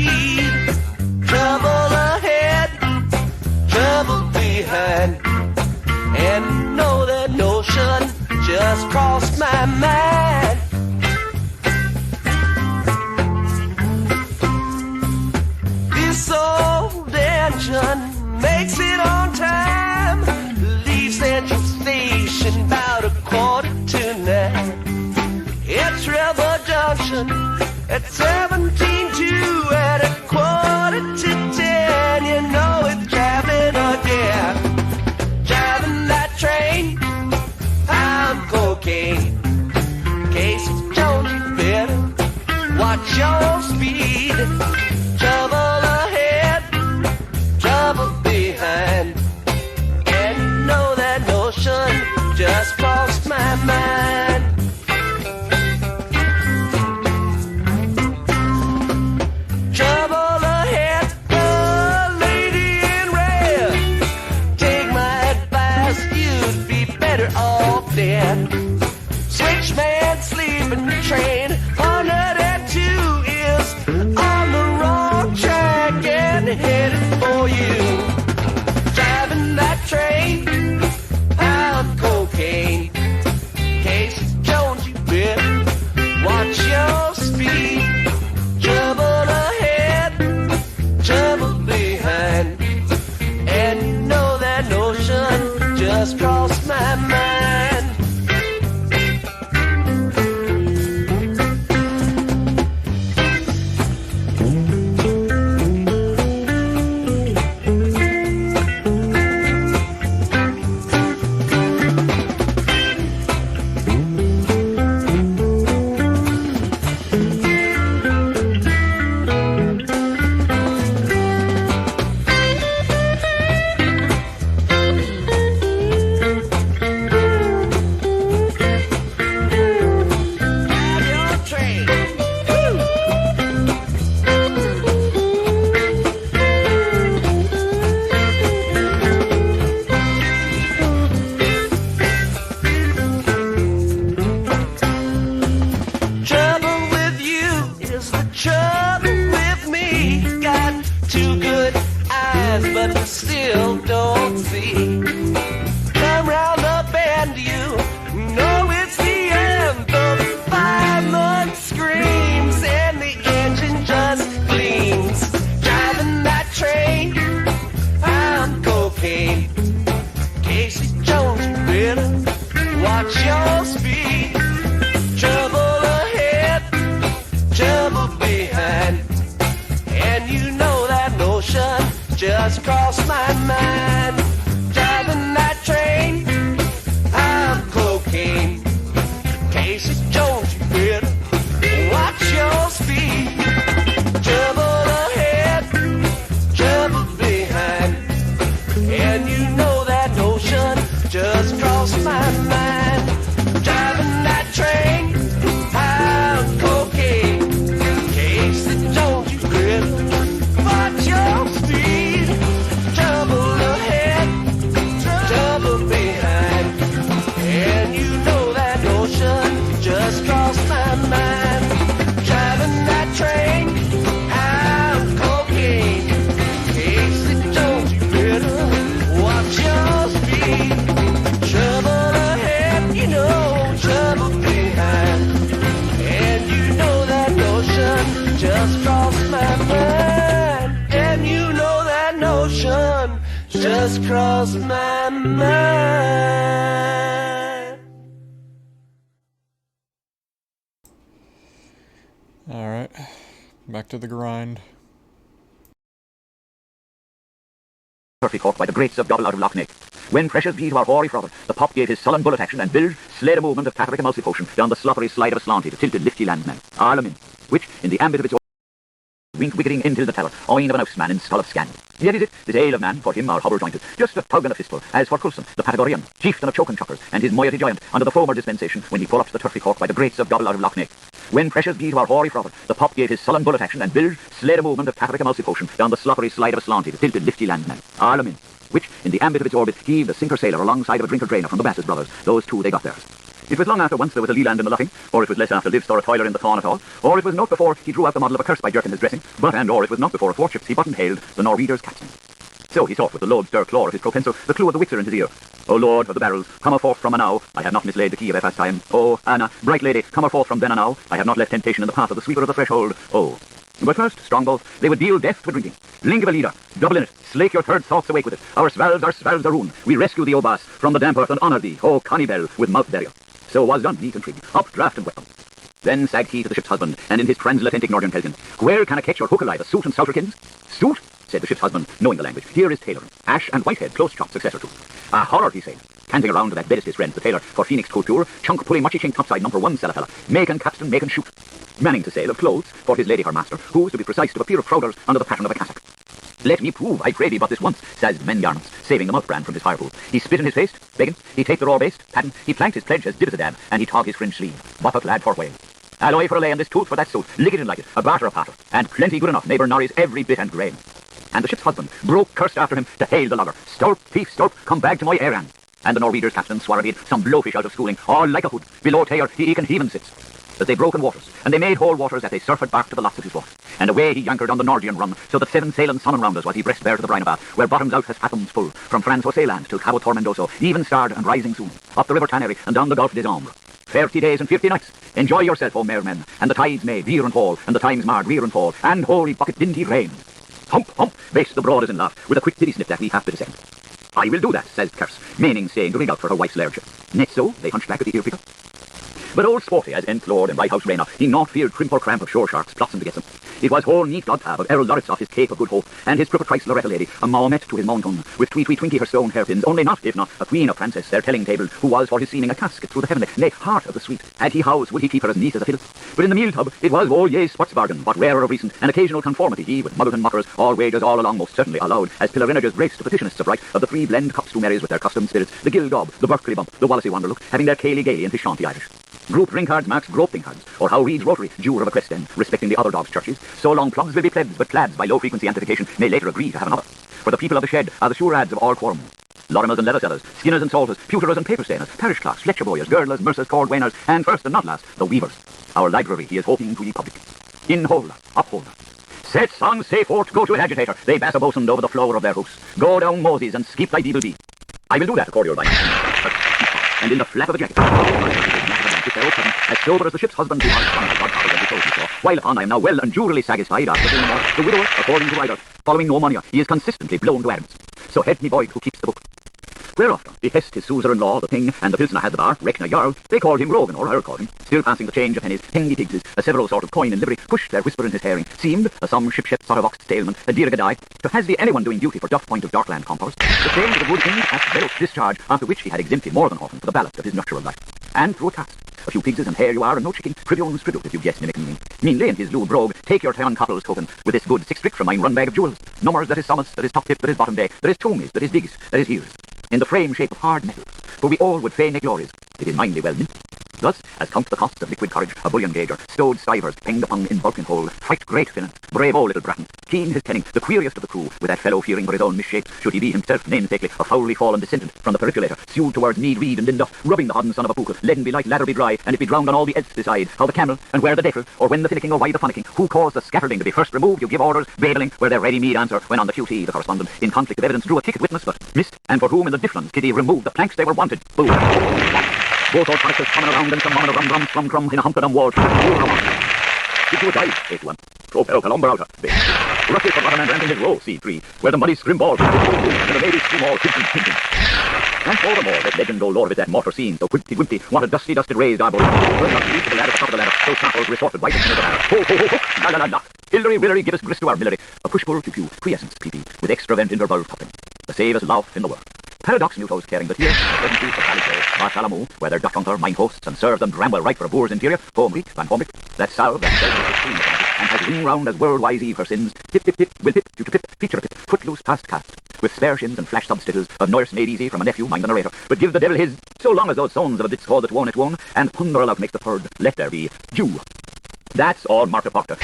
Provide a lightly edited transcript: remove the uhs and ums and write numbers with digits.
speed. Trouble ahead, trouble behind. And know that notion just crossed my mind. This old engine makes it on time. Leaves Central Station about 8:45. It's River Junction at 17:2 at 9:45. You know it's driving again. Driving that train, I'm cocaine. Casey Jones, you better watch your speed. Trouble ahead, trouble behind. And you know that notion just crossed my mind. Trouble ahead, the lady in red. Take my advice, you'd be better off dead. Switchman sleeping train, 102 is on the wrong track and headed for you. Driving that train, I'm cocaine. Casey Jones, you better watch your speed. Trouble ahead, trouble behind. And you know that notion just crossed my mind. But still don't see. Come round the bend, you know it's the end. The 5-month screams and the engine just gleams. Driving that train, I'm cocaine. Casey Jones, you better watch your speed. Trouble ahead, trouble behind. And you know that notion just crossed my mind. Driving that train, I'm cocaine. Casey Jones, you better watch your speed. Trouble ahead, trouble behind. And you know that notion just crossed my mind. Driving that train, I'm cocaine. Casey Jones, you better watch your speed. Trouble ahead, trouble behind. And you know that notion just crossed my mind. Driving that train, I'm cocaine. Casey Jones, you better watch your speed. Trouble ahead, you know, trouble behind. And you know that notion just crossed my mind. And you know that notion just crossed my mind. Alright, back to the grind. Turkey caught by the grates of Double out of Loch Neck. When precious be to our hoary frother, the pop gave his sullen bullet action and Bill slayed a movement of Patrick a mousy potion down the sloppery slide of a slanty, the tilted lifty landman, Arlamin, which, in the ambit of its wink wicketing into the tower, oin of an ouse man in skull of scan. Yet is it, this ale of man, for him our hobble jointed, just a tug and a fistful, as for Coulson, the Patagorian, chieftain of choken chockers, and his moiety giant, under the former dispensation, when he pulled up to the turfy cork by the grates of Double out of Loch Neck. When precious be to our hoary frother, the pop gave his sullen bullet action and Bill slayed a movement of Patrick a mousy potion down the sloppery slide of a slanty, the tilted lifty landman, Arlamin, which, in the ambit of its orbit, heaved a sinker sailor alongside of a drinker drainer from the Basses brothers. Those two, they got theirs. It was long after once there was a Leland in the Luffing, or it was less after Liv saw a toiler in the Thorn at all, or it was not before he drew out the model of a curse by jerking his dressing, or it was not before a thwartships he button hailed the Norwegians' captain. So he sought with the lodestir claw of his propenso the clue of the Witzer in his ear. O Lord of the barrels, come forth from a now, I have not mislaid the key of Ephas time. O Anna, bright lady, come forth from then a now, I have not left temptation in the path of the sweeper of the threshold. Oh. But first, strongbows, they would deal death to drinking. Link of a leader, double in it, slake your third thoughts awake with it. Our svalves are ruin. We rescue thee, O Bass, from the damp earth and honour thee, O Connie Bell, with mouth burial. So was done, neat and trig, up draft and welcome. Then sagged he to the ship's husband, and in his transatlantic Northern tells him, Where can I catch your hook alive, a suit and souterkins? Suit? Said the ship's husband, knowing the language. Here is tailoring. Ash and Whitehead, close chop successor to. A horror, he said. Canting around to that bed is his friend, the tailor, for Phoenix Couture, chunk pulling muchy chink topside number 1 fella, making capstan, making shoot. Manning to sail of clothes for his lady her master, who's to be precise to a pair of crowders under the pattern of a cassock. Let me prove, I pray thee, but this once, says the men Yarmouth, saving the mouth brand from his firepool. He spit in his face, begging, he take the raw baste, pattern, he planked his pledge as did as a dab, and he tog his fringe sleeve. Buttock lad for whale. Alloy for a lay and this tooth for that suit, lick it in like it, a barter a patter, and plenty good enough, neighbour Norrie's every bit and grain. And the ship's husband broke cursed after him to hail the logger. Stolp, thief, stolp, come back to my Aran. And the Norwegians' captain swore he'd some blowfish out of schooling, all like a hood, below tail, he can heaven sits. But they broke in waters, and they made whole waters as they surfed bark to the lots of his water. And away he yankered on the Nordian run, so that 7 sailing sun round us was he breast bare to the brine about, where bottoms out has fathoms full, from France Jose land till Cabo Tormendoso, even starred and rising soon, up the river Tannery and down the Gulf des Ombres. 30 days and 50 nights. Enjoy yourself, O mermen, and the tides may veer and fall, and the times marred rear and fall, and holy bucket didn't he rain. Hump, hump, baste the broad as in laugh, with a quick diddy snip that we have to descend. I will do that, says Curse, meaning saying to ring out for her wife's lairdship. Net so, they hunched back at the ear picker. But old Sporty, as Ent Lord and White House Rainer, he not feared crimp or cramp of shore sharks plotsing to get them. It was whole neat godtab of Errol Lorritz off his Cape of Good Hope, and his crooked Christ Loretta lady, a Mahomet to his Mountain, with tweet Twinkie her stone hairpins, only not, if not, a queen of Frances, their telling table, who was for his seeming a casket through the heavenly, nay, heart of the sweet. Had he house, would he keep her as neat as a fiddle? But in the meal tub, it was all yea sports bargain, but rarer of recent, an occasional conformity, he, with muggles and mockers, all wages all along most certainly allowed, as pilgrimages graced the petitionists of right, of the 3 blend cups to marries with their custom spirits, the Gill Gob, the Berkeley Bump, the Wallasey Wanderlook, having their Cayley Gaily and his Shanty Irish. Group ring cards marks groping cards, or how Reed's Rotary, juror of a crest then, respecting the other dogs' churches. So long plugs will be plebs, but plabs by low-frequency amplification may later agree to have another. For the people of the shed are the sure ads of all quorum. Lorimers and leather sellers, skinners and salters, pewterers and paper stainers, parish clerks, Fletcher boyers, girdlers, mercers, cordwainers, and first and not last, the weavers. Our library he is hoping to ye public. Inholder, upholder. Set songs, say forth, go to an agitator. They bass a bosun over the floor of their house. Go down Moses and skip thy devil be. I will do that, accordial by and in the flap of the jacket, as sober as the ship's husband, while upon I am now well and durably satisfied after the widower, according to writer, following no money, he is consistently blown to atoms. So help me boy who keeps the book. Whereafter, he hest his suzerain-law, the thing, and the pilsner had the bar, Reckner Jarl, they called him Rogan, or her called him, still passing the change of pennies, pengy pigs, a several sort of coin in livery, pushed their whisper in his herring, seemed, a some ship-ship sort of ox stalement, a dear gadai, to has the anyone doing duty for Duff Point of Darkland compost, the same to the good king at Bellows discharge, after which he had exempted more than often for the ballast of his natural life. And through a cast, a few pigses and hare you are, and no chicken, trivial striddle, if you guess mimicking me. Meanly in his lewd brogue, take your town couple's token, with this good 6 brick from mine run bag of jewels, numbers that is summits, that is top tip, that is bottom day, that is tomies, that is digs, that is heels, in the frame shape of hard metal, for we all would fain make glories, it is mindly well mint. Thus, as count the costs of liquid courage, a bullion gauger, stowed stivers, penged upon in bulk and whole, fight great Finnan, brave old little Bratton, keen his penning, the queeriest of the crew, with that fellow fearing for his own misshapes, should he be himself namesakely a foully fallen descendant from the periculator, sued towards Need Reed and Linduff, rubbing the hodden son of a pookle, leaden be light, ladder be dry, and it be drowned on all the else beside, how the camel, and where the devil, or when the finicking, or why the funicking, who caused the scatterling to be first removed, you give orders, babbling, where their ready-made answer, when on the QT, the correspondent, in conflict of evidence, drew a ticket witness, but missed, and for whom in the difference did he remove the planks they were wanted, boom. Both old punishes coming around and some on a rum from crum in a humperdom wall. Did you a dive? 8-1. Propel lumber outer. Roughly for bottom and ramping his roll, C3, where the muddy scrim ball and the lady scream all hinting. And furthermore, that legend, O Lord, with that mortar scene, so quimpy, what a dusty raised arbor. First not least the ladder, top of the ladder, so snapples resorted white as the ladder. Ho, ho, ho, ho, la, la, la, la. Hillary, Willery, give us grist to our Millery. A push-pull, pew, quiescence, pee, with extra vent interval topping. The savest laugh in the world. Paradox Newto's caring that here, pleasant use of Ballyclay, Bartholomew, where their Dutch hunter, mine hosts, and serves them bramble right for a boor's interior, Homeweek, Van Homick, that salve, that sells extreme and has ring round as world-wise Eve her sins, pip, pip, pip, will pip, future pip, feature a pip, footloose past cast, with spare shins and flash substittles of nurse made easy from a nephew, mind the narrator, but give the devil his, so long as those sons of a bit's called it won, and thunder aloud makes the third, let there be, Jew. That's all Martha Proctor.